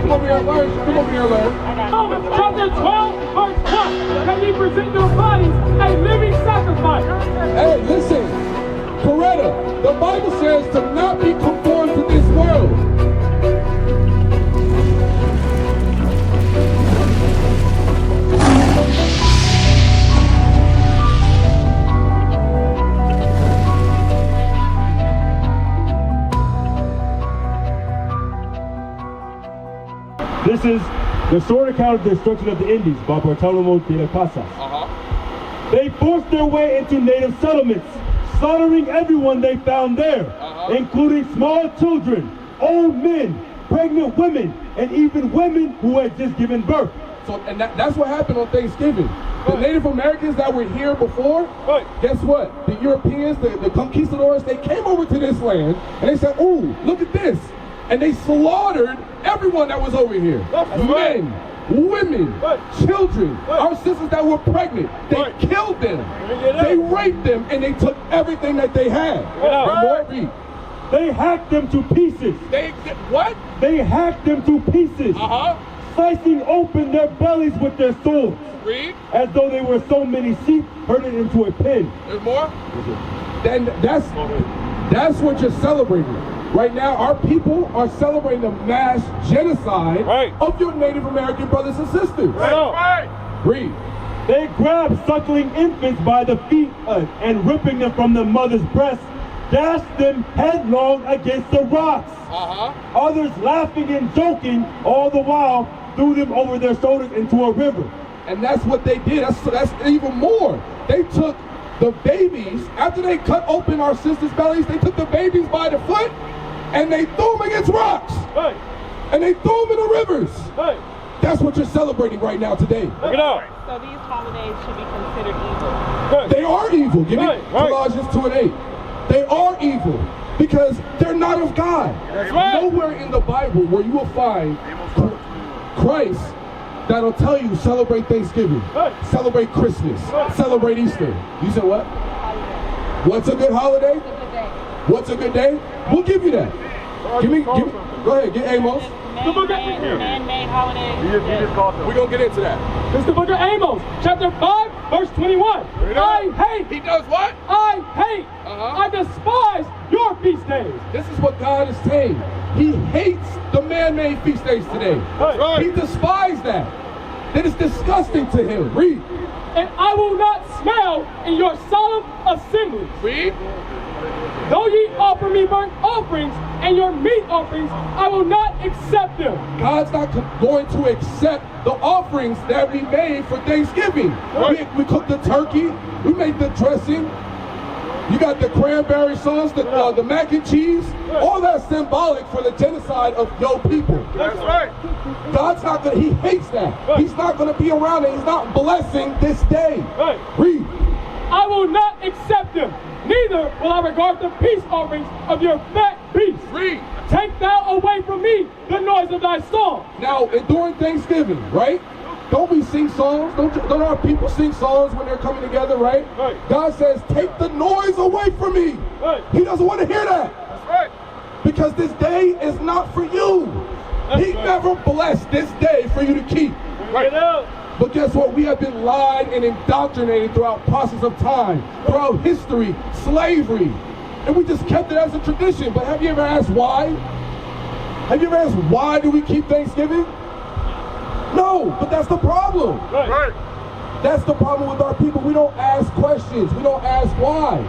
come over here, learn. Come over here, learn. Romans chapter 12, verse 1. That ye present your bodies a living sacrifice. Hey, listen. Coretta, the Bible says to not be conformed to this world. This is the short account of the destruction of the Indies by Bartolomé de las Casas. They forced their way into native settlements, slaughtering everyone they found there, including small children, old men, pregnant women, and even women who had just given birth. So, and that's what happened on Thanksgiving. The Native Americans that were here before, guess what? The Europeans, the conquistadors, they came over to this land and they said, ooh, look at this. And they slaughtered everyone that was over here. Men, women, children, our sisters that were pregnant. They killed them. They raped them and they took everything that they had. They hacked them to pieces. What? They hacked them to pieces. Slicing open their bellies with their swords. Read. As though they were so many sheep herded into a pen. There's more? Then that's what you're celebrating. Right now, our people are celebrating the mass genocide of your Native American brothers and sisters. Read. They grabbed suckling infants by the feet and ripping them from the mother's breast, dashed them headlong against the rocks. Others, laughing and joking, all the while threw them over their shoulders into a river. And that's what they did. That's even more. They took the babies, after they cut open our sisters' bellies, they took the babies by the foot and they threw them against rocks. And they threw them in the rivers. That's what you're celebrating right now today. So these holidays should be considered evil. They are evil. Give me Colossians 2:8. They are evil because they're not of God. Nowhere in the Bible where you will find Christ that'll tell you celebrate Thanksgiving, celebrate Christmas, celebrate Easter. You said what? What's a good holiday? What's a good day? We'll give you that. Give me. Go ahead, get Amos. Man-made holiday. We're going to get into that. This is the book of Amos, chapter 5, verse 21. I hate. He does what? I hate. I despise your feast days. This is what God is saying. He hates the man-made feast days today. He despises that. That is disgusting to him. Read. And I will not smell in your solemn assemblies. Read. Though ye offer me burnt offerings and your meat offerings, I will not accept them. God's not going to accept the offerings that we made for Thanksgiving. We cooked the turkey, we made the dressing, you got the cranberry sauce, the mac and cheese, all that's symbolic for the genocide of your people. That's right. God's not going to, he hates that. He's not going to be around it. He's not blessing this day. Read. I will not accept them. Neither will I regard the peace offerings of your fat beasts. Read. Take thou away from me the noise of thy song. Now, during Thanksgiving, right? Don't we sing songs? Don't our people sing songs when they're coming together, right? God says, take the noise away from me. He doesn't want to hear that. That's right. Because this day is not for you. He never blessed this day for you to keep. But guess what? We have been lied and indoctrinated throughout process of time, throughout history, slavery. And we just kept it as a tradition. But have you ever asked why? Have you ever asked why do we keep Thanksgiving? No, but that's the problem. That's the problem with our people. We don't ask questions. We don't ask why.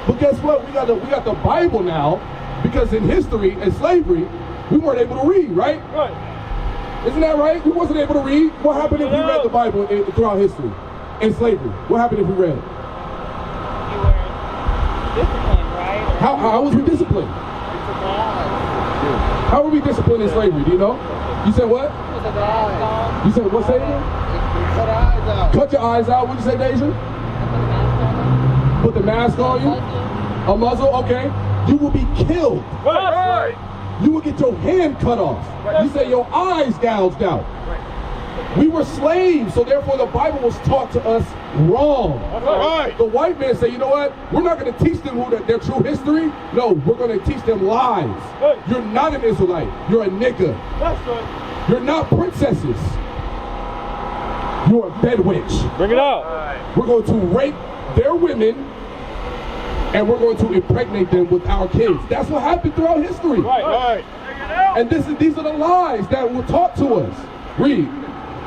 But guess what? We got the Bible now, because in history and slavery, we weren't able to read, right? Isn't that right? We wasn't able to read. What happened if we read the Bible throughout history? In slavery. What happened if we read? You were disciplined, right? How was we disciplined? How were we disciplined in slavery? Do you know? You said what? You said what, say it again? Cut your eyes out. What'd you say, Deja? Put the mask on you? A muzzle? Okay. You will be killed. You will get your hand cut off. You say your eyes gouged out. We were slaves, so therefore the Bible was taught to us wrong. The white man said, you know what? We're not going to teach them their true history. No, we're going to teach them lies. You're not an Israelite. You're a nigga. You're not princesses. You're a bed witch. Bring it out. We're going to rape their women and we're going to impregnate them with our kids. That's what happened throughout history. Right. And these are the lies that were taught to us. Read.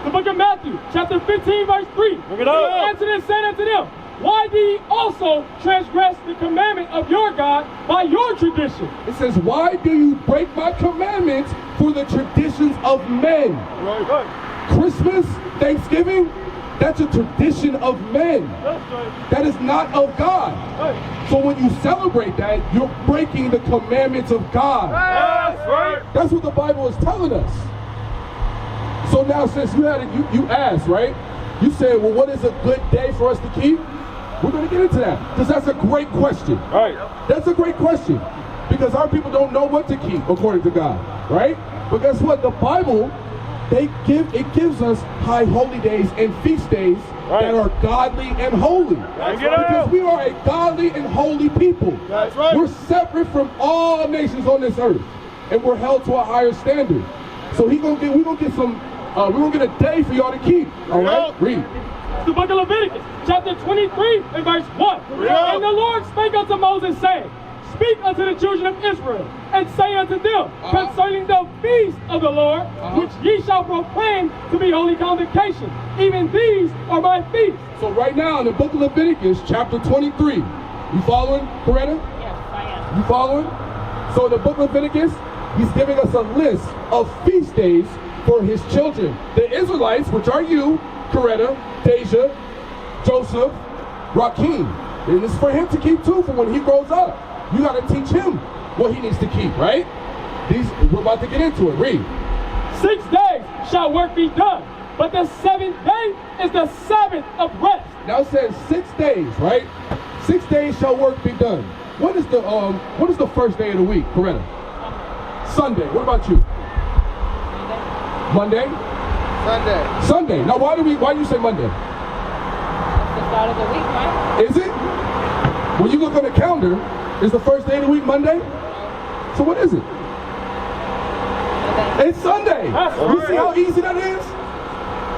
The book of Matthew, chapter 15, verse 3. Bring it up. He answered and said unto them, why do ye also transgress the commandment of your God by your tradition? It says, why do you break my commandments for the traditions of men? Right. Christmas, Thanksgiving, that's a tradition of men. That's right. That is not of God. Right. So when you celebrate that, you're breaking the commandments of God. That's right. That's what the Bible is telling us. So now, since you asked, right? You said, well, what is a good day for us to keep? We're going to get into that because that's a great question. Right. That's a great question because our people don't know what to keep according to God, right? But guess what? The Bible, it gives us high holy days and feast days that are godly and holy. Because we are a godly and holy people. That's right. We're separate from all nations on this earth, and we're held to a higher standard. So we're gonna get a day for y'all to keep. All right, read. The book of Leviticus, chapter 23 and verse 1. And the Lord spake unto Moses, saying, speak unto the children of Israel, and say unto them concerning the feast of the Lord, which ye shall proclaim to be holy convocation. Even these are my feasts. So right now in the book of Leviticus, chapter 23, you following, Coretta? Yes, I am. You following? So in the book of Leviticus, he's giving us a list of feast days for his children. The Israelites, which are you, Coretta, Deja, Joseph, Rakeem. And it's for him to keep too for when he grows up. You got to teach him what he needs to keep, right? We're about to get into it. Read. 6 days shall work be done, but the 7th day is the Sabbath of rest. Now it says 6 days, right? 6 days shall work be done. What is the first day of the week, Coretta? Sunday. What about you? Monday? Sunday. Sunday. Now why do you say Monday? It's the start of the week, right? Is it? When you look on the calendar, is the first day of the week Monday? So what is it? It's Sunday. You see how easy that is?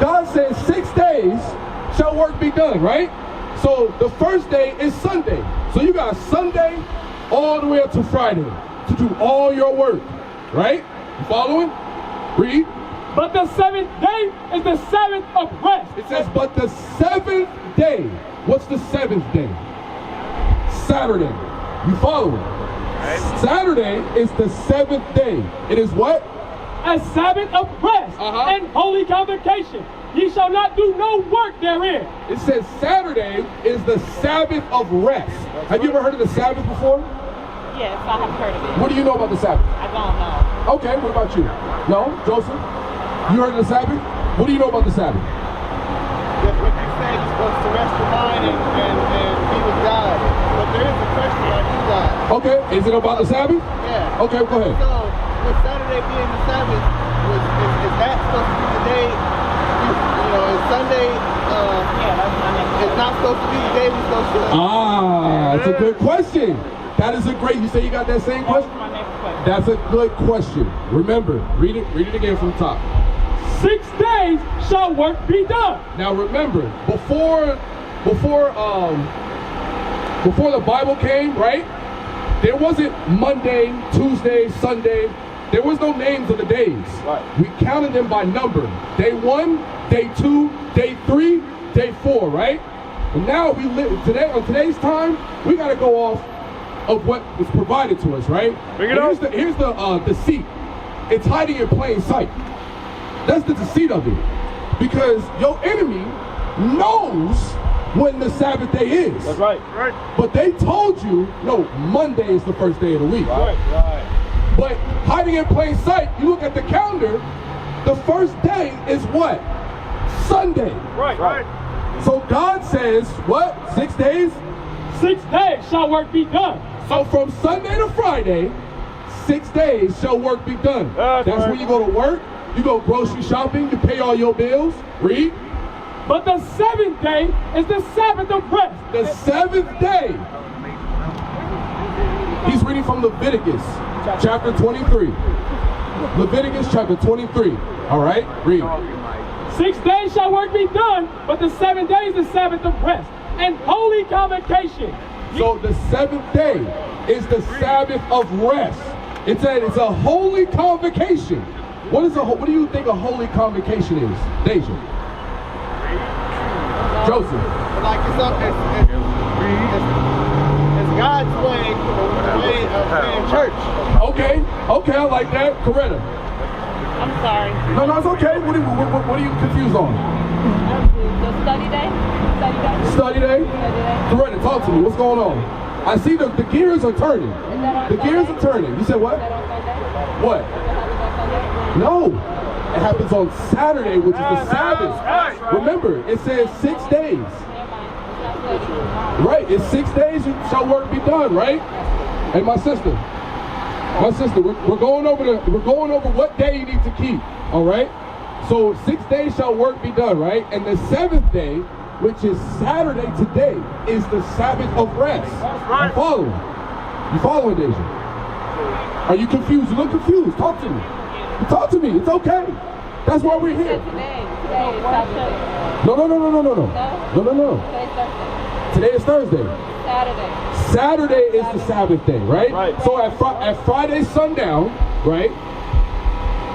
God says 6 days shall work be done, right? So the first day is Sunday. So you got Sunday all the way up to Friday to do all your work, right? You following? Read. But the 7th day is the Sabbath of rest. It says, but the 7th day. What's the 7th day? Saturday. You following? Saturday is the 7th day. It is what? A Sabbath of rest and holy convocation. Ye shall not do no work therein. It says Saturday is the Sabbath of rest. Have you ever heard of the Sabbath before? Yes, I have heard of it. What do you know about the Sabbath? I don't know. Okay, what about you? No? Joseph? You heard of the Sabbath? What do you know about the Sabbath? That's what you said. You're supposed to rest your mind and be with God. But there is a question on you God. Okay, is it about the Sabbath? Yeah. Okay, go ahead. So, with Saturday being the Sabbath, is that supposed to be the day? Is Sunday? Yeah, that's my next It's not supposed to be the day we're supposed to. That's a good question. That is a great. You say you got that same question? my next question. That's a good question. Remember, read it again from the top. 6 days shall work be done. Now remember, before the Bible came, right? There wasn't Monday, Tuesday, Sunday. There was no names of the days. Right. We counted them by number. Day 1, day 2, day 3, day 4, right? And now we live today. On today's time, we got to go off of what is provided to us, right? Bring it And here's the deceit. It's hiding in plain sight. That's the deceit of it. Because your enemy knows when the Sabbath day is. That's right. But they told you, no, Monday is the first day of the week. Right. But hiding in plain sight, you look at the calendar, the first day is what? Sunday. Right. So God says, what? 6 days? 6 days shall work be done. So from Sunday to Friday, 6 days shall work be done. That's right. when you go to work, you go grocery shopping, you pay all your bills. Read. But the 7th day is the Sabbath of rest. The 7th day. He's reading from Leviticus chapter 23. Leviticus chapter 23. All right, read. 6 days shall work be done, but the 7 days is Sabbath of rest and holy convocation. So the 7th day is the Sabbath of rest. It's a holy convocation. What do you think a holy convocation is, Deja? Joseph. Like it's God's way of saying church. Okay, I like that. Coretta. I'm sorry. No, it's okay. What are you confused on? The study day? Study day? Coretta, talk to me. What's going on? I see the gears are turning. The gears are turning. You said what? What? No. It happens on Saturday, which is the Sabbath. Remember, it says 6 days. Right, it's 6 days shall work be done, right? And my sister, we're going over what day you need to keep, all right? So 6 days shall work be done, right? And the 7th day, which is Saturday today, is the Sabbath of rest. I'm following. You following, Deja? Are you confused? You look confused. Talk to me. Talk to me. It's okay. That's why we're here. Today is Saturday. No. Today is Thursday. Saturday is the Sabbath day, right? So at Friday sundown, right,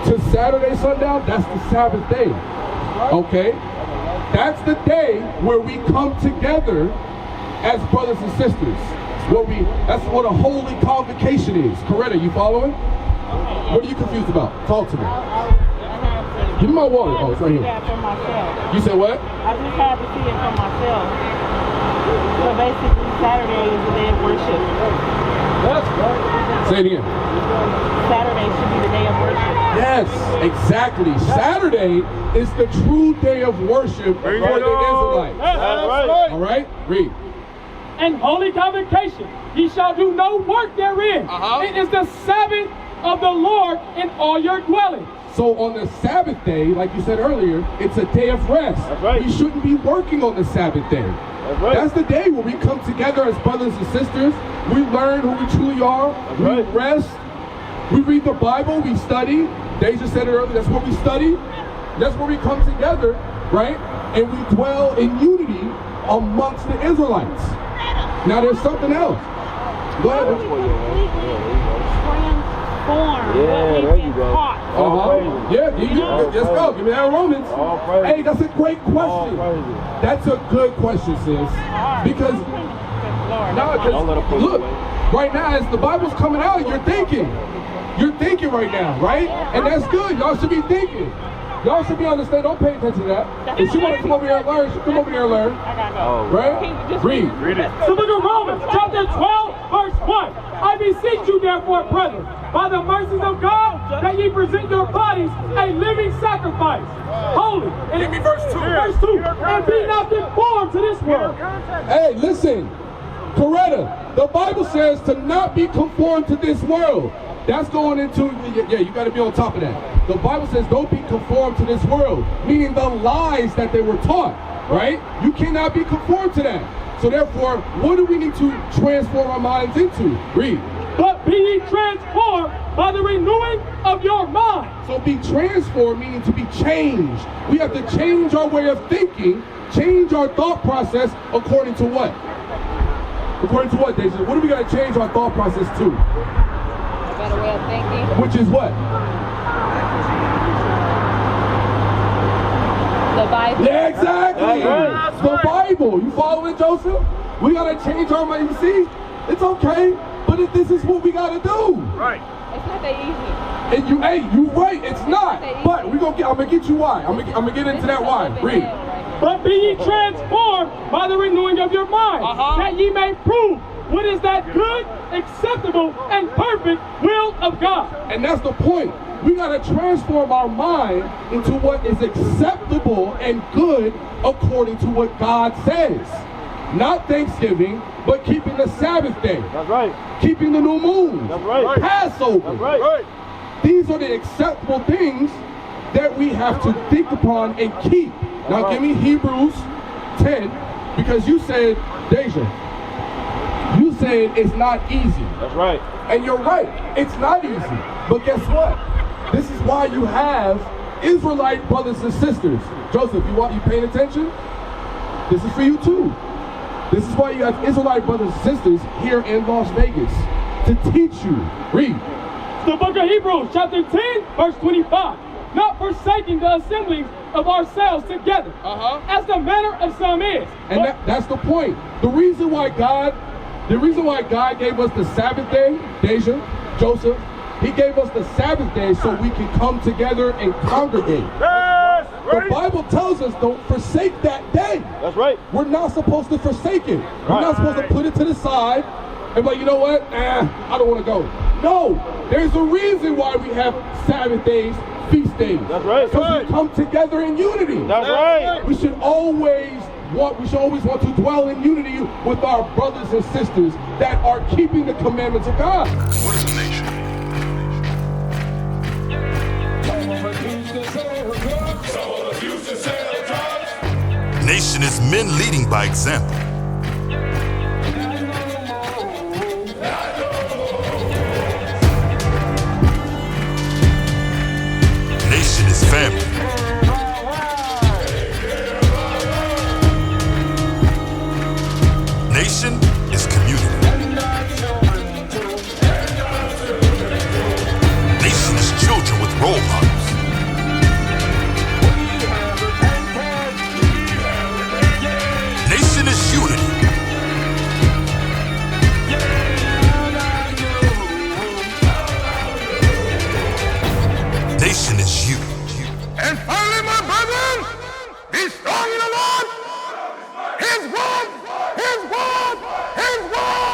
to Saturday sundown, that's the Sabbath day. Okay? That's the day where we come together as brothers and sisters. That's what a holy convocation is. Coretta, you following? What are you confused about? Talk to me. Give me my water. Oh, it's right here. For myself. You said what? I just had to see it for myself. So basically, Saturday is the day of worship. Say it again. Saturday should be the day of worship. Yes, exactly. Saturday is the true day of worship for the Israelites. All right? Read. And holy convocation, ye shall do no work therein. It is the Sabbath of the Lord in all your dwellings. So on the Sabbath day, like you said earlier, it's a day of rest. We shouldn't be working on the Sabbath day. That's the day where we come together as brothers and sisters. We learn who we truly are. We rest. We read the Bible. We study. Deja said it earlier. That's what we study. That's where we come together, right? And we dwell in unity amongst the Israelites. Now there's something else. Go ahead. There you go. Let's go. Give me that Romans. Hey, that's a great question. That's a good question, sis. Because look, right now as the Bible's coming out, you're thinking right now, right? And that's good. Y'all should be thinking. Y'all should be understanding. Don't pay attention to that. If she want to come over here and learn, she come over here and learn. Right? Read it. So look at Romans chapter 12, verse 1. I beseech you therefore, brethren, by the mercies of God, that ye present your bodies a living sacrifice, holy. And Give me verse 2. Verse 2. And be not conformed to this world. Hey, listen. Coretta, the Bible says to not be conformed to this world. That's going into, you got to be on top of that. The Bible says don't be conformed to this world, meaning the lies that they were taught, right? You cannot be conformed to that. So therefore, what do we need to transform our minds into? Read. But be ye transformed by the renewing of your mind. So be transformed, meaning to be changed. We have to change our way of thinking, change our thought process according to what? According to what, Deja? What do we got to change our thought process to? Better way of thinking. Which is what? The Bible. Yeah, exactly. The Bible. You following, Joseph? We gotta change our mind. You see, it's okay, but this is what we gotta do. Right. It's not that easy. And you right. It's not. But I'm gonna get you why. I'm gonna get into that why. Read. But be ye transformed by the renewing of your mind, that ye may prove what is that good, acceptable, and perfect will of God. And that's the point. We got to transform our mind into what is acceptable and good according to what God says. Not Thanksgiving, but keeping the Sabbath day. That's right. Keeping the new moon. That's right. Passover. That's right. These are the acceptable things that we have to think upon and keep. Now give me Hebrews 10, because you said, Deja, you said it's not easy. That's right. And you're right, it's not easy. But guess what? This is why you have Israelite brothers and sisters. Joseph, you paying attention? This is for you too. This is why you have Israelite brothers and sisters here in Las Vegas to teach you. Read. The book of Hebrews, chapter 10, verse 25. Not forsaking the assembling of ourselves together, as the manner of some is. And that's the point. The reason why God gave us the Sabbath day, Deja, Joseph, he gave us the Sabbath day so we can come together and congregate. Yes, The Bible tells us don't forsake that day. That's right. We're not supposed to forsake it. We're not supposed to put it to the side and be like, you know what? I don't want to go. No, there's a reason why we have Sabbath days, feast days. That's right. Because we come together in unity. That's right. We should always want to dwell in unity with our brothers and sisters that are keeping the commandments of God. What is a nation? Nation is men leading by example. Nation is family. Nation is community. Nation is children with role models. Nation is unity. Nation is you. And finally, my brethren, be strong in the Lord. His word, His word, His word.